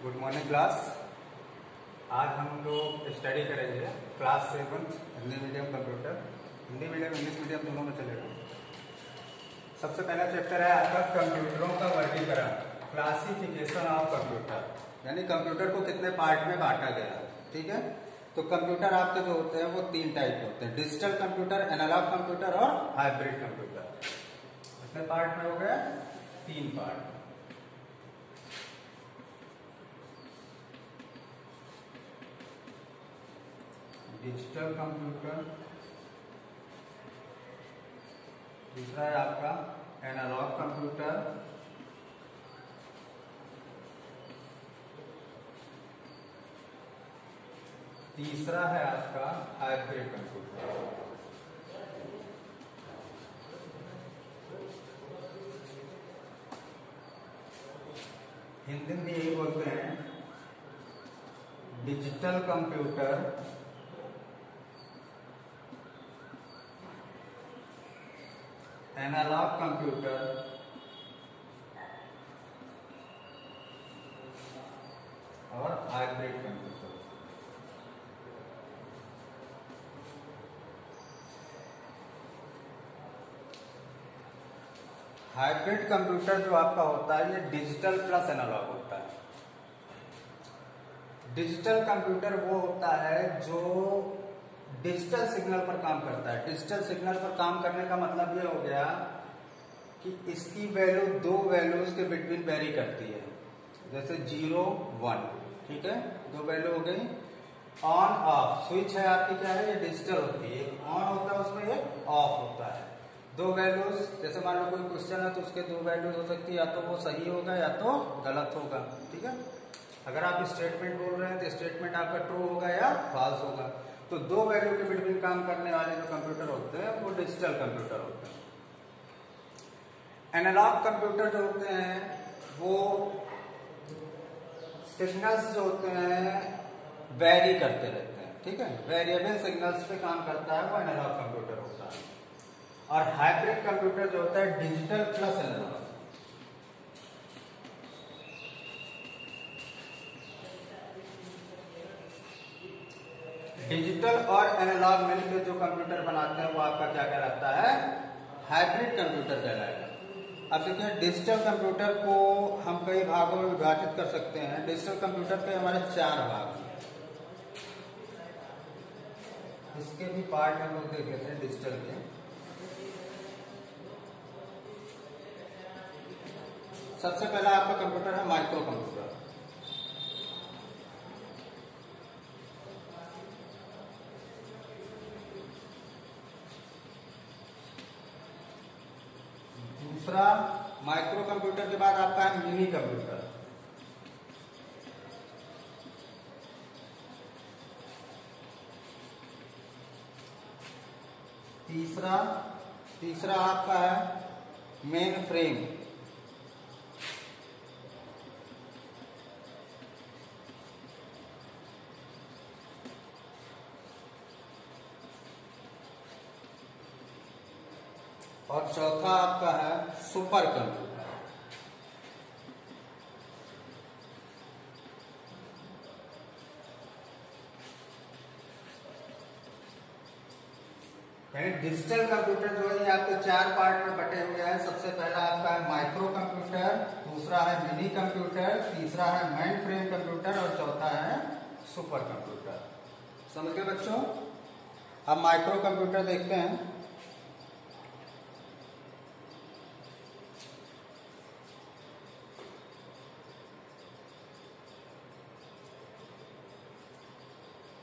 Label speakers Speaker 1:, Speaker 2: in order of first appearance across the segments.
Speaker 1: Good morning class. आज हम लोग स्टडी करेंगे class 7 Hindi medium computer. Hindi medium English medium दोनों में चलेगा। सबसे पहला चैप्टर है आपका कंप्यूटरों का वर्गीकरण, क्लासिफिकेशन ऑफ कंप्यूटर, यानी कंप्यूटर को कितने पार्ट में बांटा गया। ठीक है, तो कंप्यूटर आपके जो होते हैं वो 3 टाइप के होते हैं, डिजिटल कंप्यूटर, एनालॉग कंप्यूटर और हाइब्रिड कंप्यूटर। कितने पार्ट में हो गए? 3 पार्ट। डिजिटल कंप्यूटर, दूसरा है आपका एनालॉग कंप्यूटर, तीसरा है आपका हाइब्रिड कंप्यूटर। हिंदी में यही बोलते हैं डिजिटल कंप्यूटर, एनालॉग कंप्यूटर और हाइब्रिड कंप्यूटर। हाइब्रिड कंप्यूटर जो आपका होता है ये डिजिटल प्लस एनालॉग होता है। डिजिटल कंप्यूटर वो होता है जो डिजिटल सिग्नल पर काम करता है। डिजिटल सिग्नल पर काम करने का मतलब ये हो गया कि इसकी वैल्यू 2 वैल्यूज के बिटवीन वेरी करती है, जैसे 0, 1। ठीक है, 2 वैल्यू हो गई। ऑन ऑफ स्विच है आपकी, क्या है, ये डिजिटल होती है, ऑन होता है उसमें, ये ऑफ होता है। 2 वैल्यूज, जैसे मान लो कोई क्वेश्चन है तो उसके 2 वैल्यूज हो सकती है, या तो वो सही होगा या तो गलत होगा। ठीक है, अगर आप स्टेटमेंट बोल रहे हैं तो स्टेटमेंट आपका ट्रू होगा या फॉल्स होगा। तो 2 वैल्यू के बिटवीन काम करने वाले जो कंप्यूटर होते हैं वो डिजिटल कंप्यूटर होते हैं। एनालॉग कंप्यूटर जो होते हैं वो सिग्नल्स जो होते हैं वेरी करते रहते हैं। ठीक है, वेरिएबल सिग्नल्स पे काम करता है, वो एनालॉग कंप्यूटर होता है। और हाइब्रिड कंप्यूटर जो होता है डिजिटल प्लस एनालॉग। डिजिटल और एनालॉग मिलकर जो कंप्यूटर बनाते हैं वो आपका क्या कहलाता है? हाइब्रिड कंप्यूटर कहलाएगा। अब देखिए, डिजिटल कंप्यूटर को हम कई भागों में विभाजित कर सकते हैं। डिजिटल कंप्यूटर के हमारे 4 भाग हैं। इसके भी पार्ट हम लोग देख लेते हैं डिजिटल के। सबसे पहला आपका कंप्यूटर है माइक्रो कंप्यूटर। दूसरा माइक्रो कंप्यूटर के बाद आपका है मिनी कंप्यूटर। तीसरा आपका है मेन फ्रेम। और चौथा आपका है सुपर कंप्यूटर। यानी डिजिटल कंप्यूटर जो है ये आपके 4 पार्ट में बटे हुए हैं। सबसे पहला आपका है माइक्रो कंप्यूटर, दूसरा है मिनी कंप्यूटर, तीसरा है मेन फ्रेम कंप्यूटर और चौथा है सुपर कंप्यूटर। समझ गए बच्चों? अब माइक्रो कंप्यूटर देखते हैं।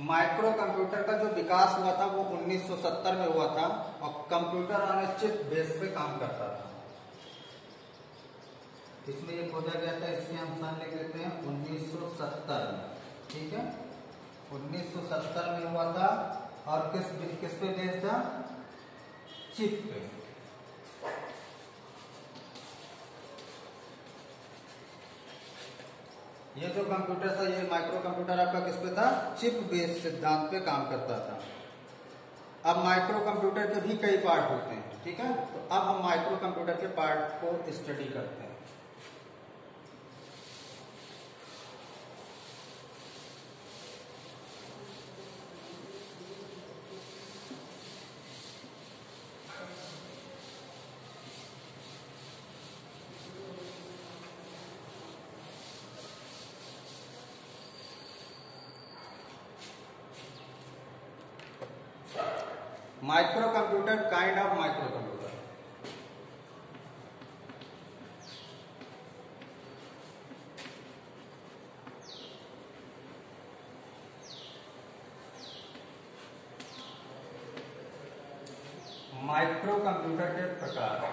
Speaker 1: माइक्रो कंप्यूटर का जो विकास हुआ था वो 1970 में हुआ था और computer on a chip base पे काम करता था। इसमें ये खोजा गया था, इसमें हम सन लिख लेते हैं 1970 में। ठीक है, 1970 में हुआ था और किस पे बेस था? चिप पे। ये जो कंप्यूटर था, ये माइक्रो कंप्यूटर आपका किस पे था? चिप बेस्ड सिद्धांत पे काम करता था। अब माइक्रो कंप्यूटर के भी कई पार्ट होते हैं। ठीक है, तो अब हम माइक्रो कंप्यूटर के पार्ट को स्टडी करते हैं। Micro computer, kind of micro computer. Micro computer के प्रकार।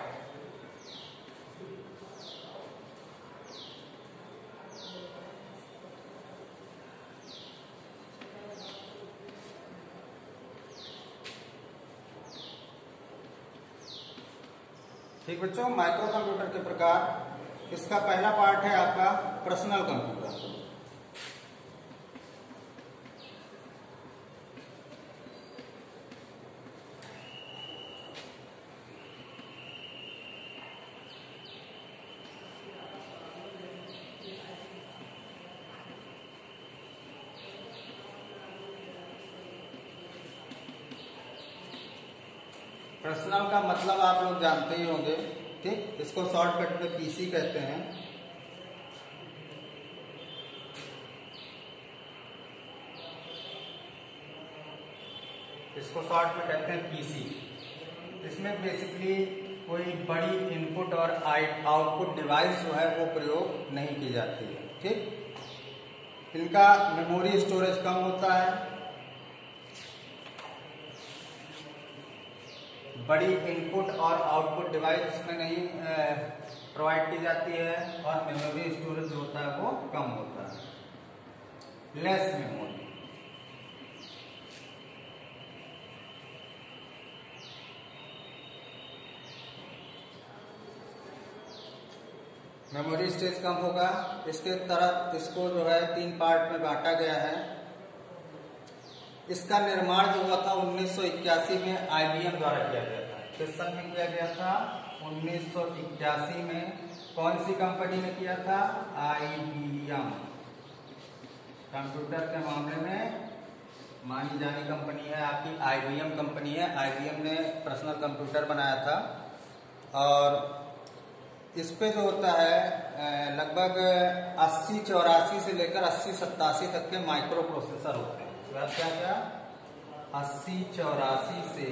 Speaker 1: ठीक बच्चों, माइक्रो कंप्यूटर के प्रकार, इसका पहला पार्ट है आपका पर्सनल कंप्यूटर। पर्सनल का मतलब आप लोग जानते ही होंगे, ठीक। इसको शॉर्टकट में पीसी कहते हैं। इसको शॉर्ट में कहते हैं पीसी। इसमें बेसिकली कोई बड़ी इनपुट और आउटपुट डिवाइस जो है वो प्रयोग नहीं की जाती है, ठीक। इनका मेमोरी स्टोरेज कम होता है, बड़ी इनपुट और आउटपुट डिवाइस इसमें नहीं प्रोवाइड की जाती है, और मेमोरी स्टोरेज जो होता है वो कम होता है, लेस मेमोरी। मेमोरी स्पेस कम होगा। इसके तरह इसको जो है 3 पार्ट में बांटा गया है। इसका निर्माण जो हुआ था 1981 में आईबीएम द्वारा किया गया था। किस सन में किया गया था? 1981 में। कौन सी कंपनी ने किया था? आईबीएम। कंप्यूटर के मामले में मानी जानी कंपनी है आपकी आईबीएम कंपनी है। आईबीएम ने पर्सनल कंप्यूटर बनाया था, और इस पे जो होता है लगभग 8084 से लेकर 8087 तक के माइक्रो प्रोसेसर होते हैं। क्या क्या? 8084 से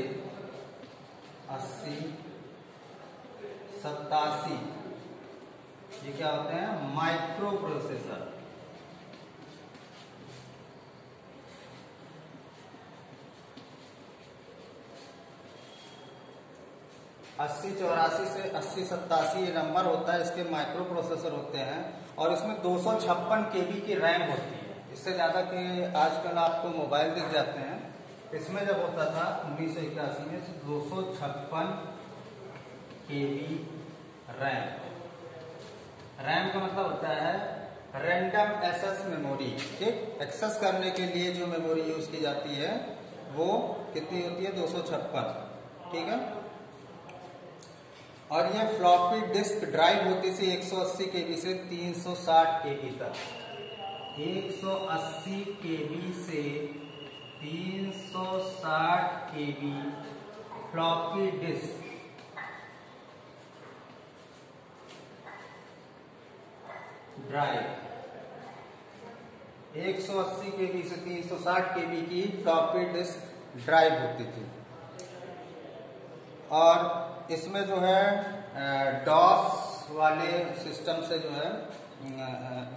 Speaker 1: 8087 ये क्या होते हैं? Micro processor. अस्सी 84 से 8087 ये नंबर होता है, इसके माइक्रो प्रोसेसर होते हैं, और इसमें 256 केबी की रैम होती है। इससे ज्यादा के आजकल आपको मोबाइल दिख जाते हैं। इसमें जब होता था 1981 में 256 केबी रैम। रैम का मतलब होता है रैंडम एक्सेस मेमोरी। ठीक, एक्सेस करने के लिए जो मेमोरी यूज की जाती है वो कितनी होती है? 256। ठीक है। और ये फ्लॉपी डिस्क ड्राइव होती थी 180 केबी से 360 केबी तक। 180 केबी से 360 केबी फ्लॉपी डिस्क ड्राइव। 180 केबी से 360 केबी की फ्लॉपी डिस्क ड्राइव होती थी। और इसमें जो है डॉस वाले सिस्टम से जो है,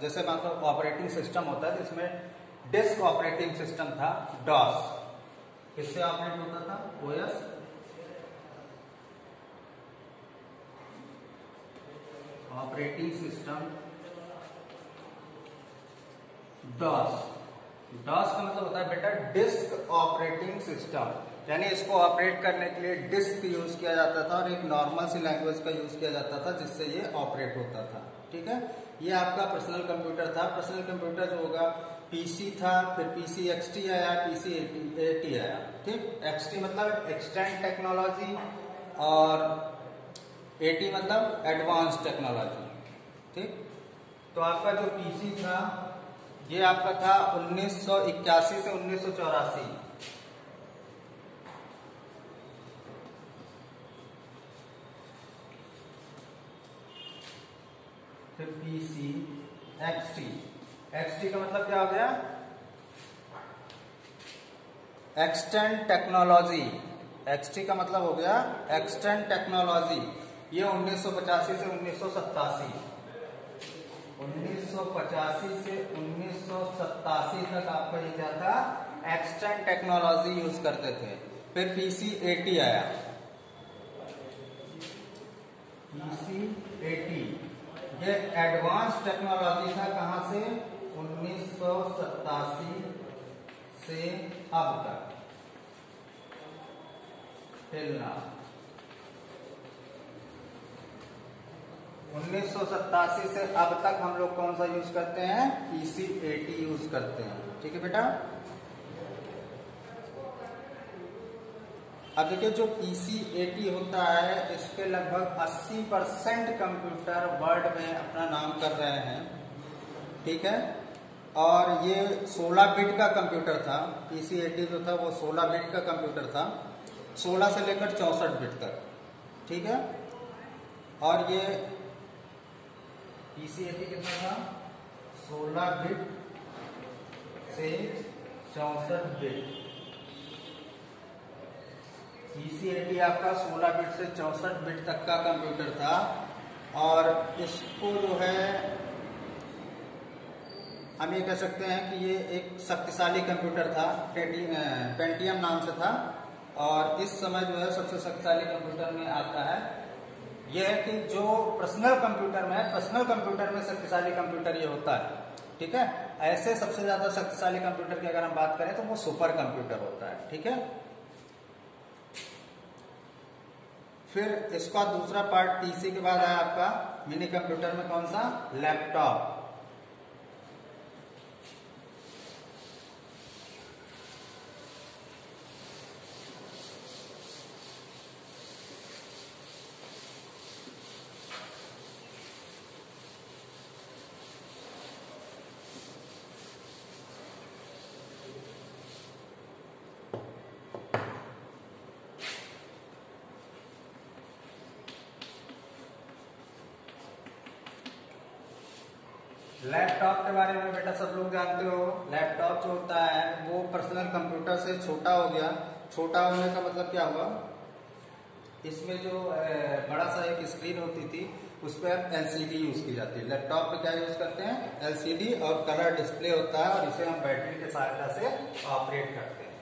Speaker 1: जैसे मतलब ऑपरेटिंग सिस्टम होता है, इसमें डिस्क ऑपरेटिंग सिस्टम था डॉस। किससे ऑपरेट होता था? OS. Operating system DOS. DOS का मतलब होता है बेटा डिस्क ऑपरेटिंग सिस्टम, यानी इसको ऑपरेट करने के लिए डिस्क यूज किया जाता था और एक नॉर्मल सी लैंग्वेज का यूज किया जाता था जिससे ये ऑपरेट होता था। ठीक है, ये आपका पर्सनल कंप्यूटर था। पर्सनल कंप्यूटर जो होगा पीसी था, फिर पीसी एक्सटी आया, पीसी एटी आया। ठीक, एक्सटी मतलब एक्सटेंड टेक्नोलॉजी और एटी मतलब एडवांस टेक्नोलॉजी। ठीक, तो आपका जो पीसी था ये आपका था 1981 से 1984। फिर पीसी एक्सटी। एक्सटी का मतलब क्या हो गया? Extend technology. एक्सटी का मतलब हो गया एक्सटेंट टेक्नोलॉजी। ये 1985 से 1987, 1985 से 1987 तक आपका ये क्या था, एक्सटेंट टेक्नोलॉजी यूज करते थे। फिर PC-80 आया, PC-80 ये एडवांस टेक्नोलॉजी था। कहां से, 1987 से अब तक। हिलना 1987 से अब तक हम लोग कौन सा यूज करते हैं, PC-80 यूज करते हैं। ठीक है बेटा। अब देखिए जो PC-80 होता है, इसके लगभग 80% कंप्यूटर वर्ल्ड में अपना नाम कर रहे हैं। ठीक है। और ये 16 बिट का कंप्यूटर था। PC-80 जो था वो 16 बिट का कंप्यूटर था, 16 से लेकर 64 बिट तक। ठीक है। और ये PC-80 कितना था, 16 बिट से 64 बिट। PC-80 आपका 16 बिट से 64 बिट तक का कंप्यूटर था। और इसको जो है हम ये कह सकते हैं कि ये एक शक्तिशाली कंप्यूटर था, पेंटियम नाम से था। और इस समय जो है सबसे शक्तिशाली कंप्यूटर में आता है। यह है कि जो पर्सनल कंप्यूटर में है, पर्सनल कंप्यूटर में शक्तिशाली कंप्यूटर ये होता है। ठीक है। ऐसे सबसे ज्यादा शक्तिशाली कंप्यूटर की अगर हम बात करें तो वो सुपर कंप्यूटर होता है। ठीक है। फिर इसका दूसरा पार्ट PC के बाद आया आपका मिनी कंप्यूटर में कौन सा, लैपटॉप। लैपटॉप के बारे में बेटा सब लोग जानते हो। लैपटॉप जो होता है वो पर्सनल कंप्यूटर से छोटा हो गया। छोटा होने का मतलब क्या हुआ, इसमें जो बड़ा सा एक स्क्रीन होती थी उस पर LCD यूज की जाती है। लैपटॉप पे क्या यूज करते हैं, LCD और कलर डिस्प्ले होता है, और इसे हम बैटरी के सहायता से ऑपरेट करते हैं।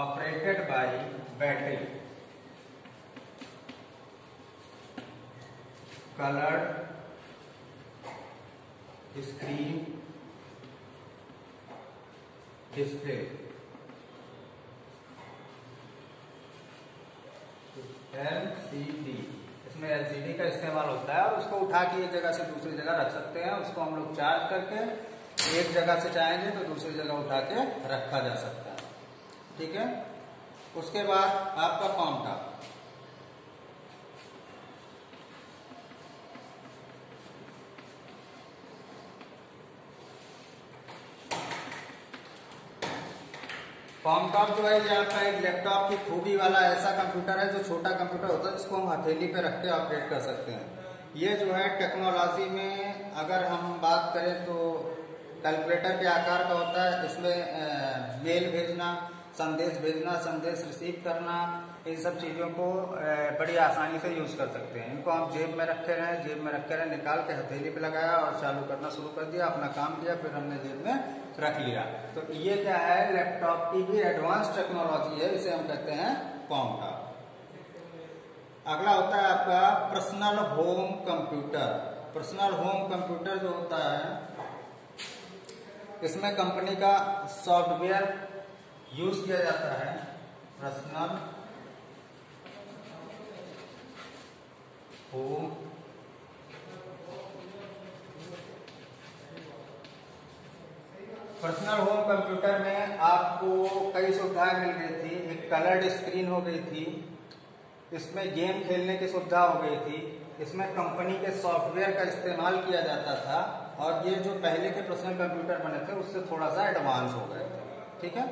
Speaker 1: Operated by battery, coloured screen display, LCD। इसमें LCD का इस्तेमाल होता है और उसको उठा के एक जगह से दूसरी जगह रख सकते हैं। उसको हम लोग चार्ज करके एक जगह से चाहेंगे तो दूसरी जगह उठा के रखा जा सकता है। ठीक है। उसके बाद आपका कॉम्पटॉप। कॉम्पटॉप जो है ये आपका एक लैपटॉप की खूबी वाला ऐसा कंप्यूटर है जो छोटा कंप्यूटर होता है जिसको हम हथेली पे रख के ऑपरेट कर सकते हैं। ये जो है टेक्नोलॉजी में अगर हम बात करें तो कैलकुलेटर के आकार का होता है। इसमें मेल भेजना, संदेश भेजना, संदेश रिसीव करना, इन सब चीजों को बड़ी आसानी से यूज कर सकते हैं। इनको हम जेब में रखे रहे, जेब में रखे रहे, निकाल के हथेली पे लगाया और चालू करना शुरू कर दिया, अपना काम किया, फिर हमने जेब में रख लिया। तो ये क्या है, लैपटॉप की भी एडवांस टेक्नोलॉजी है, इसे हम कहते हैं कॉम्पटॉप। अगला होता है आपका personal home computer. Personal home computer जो होता है इसमें कंपनी का सॉफ्टवेयर यूज किया जाता है। पर्सनल होम कंप्यूटर में आपको कई सुविधाएं मिल गई थी। एक कलर्ड स्क्रीन हो गई थी, इसमें गेम खेलने की सुविधा हो गई थी, इसमें कंपनी के सॉफ्टवेयर का इस्तेमाल किया जाता था, और ये जो पहले के पर्सनल कंप्यूटर बने थे उससे थोड़ा सा एडवांस हो गए थे। ठीक है।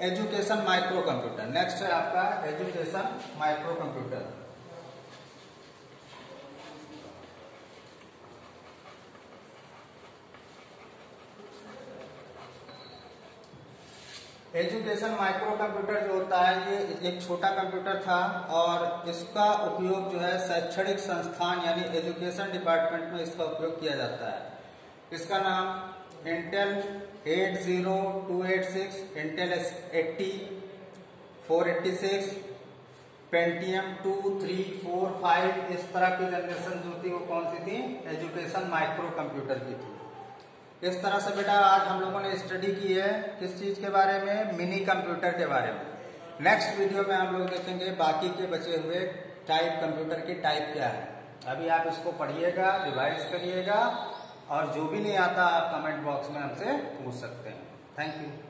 Speaker 1: एजुकेशन माइक्रो कंप्यूटर नेक्स्ट है आपका, education micro computer. Education micro computer जो होता है ये एक छोटा कंप्यूटर था और इसका उपयोग जो है शैक्षणिक संस्थान यानी एजुकेशन डिपार्टमेंट में इसका उपयोग किया जाता है। इसका नाम इंटेल 80286, इंटेल 80, 486, पेंटियम 2, 3, 4, 5 इस तरह की जनरेशन जो थी वो कौन सी थी? एजुकेशन माइक्रो कंप्यूटर की थी। इस तरह से बेटा आज हम लोगों ने स्टडी की है किस चीज के बारे में? मिनी कंप्यूटर के बारे में। नेक्स्ट वीडियो में हम लोग देखेंगे बाकी के बचे हुए टाइप कंप्यूटर की टाइप क्या है। अभी आप इसको पढ़िएगा, रिवाइज करिएगा और जो भी नहीं आता आप कमेंट बॉक्स में हमसे पूछ सकते हैं। Thank you.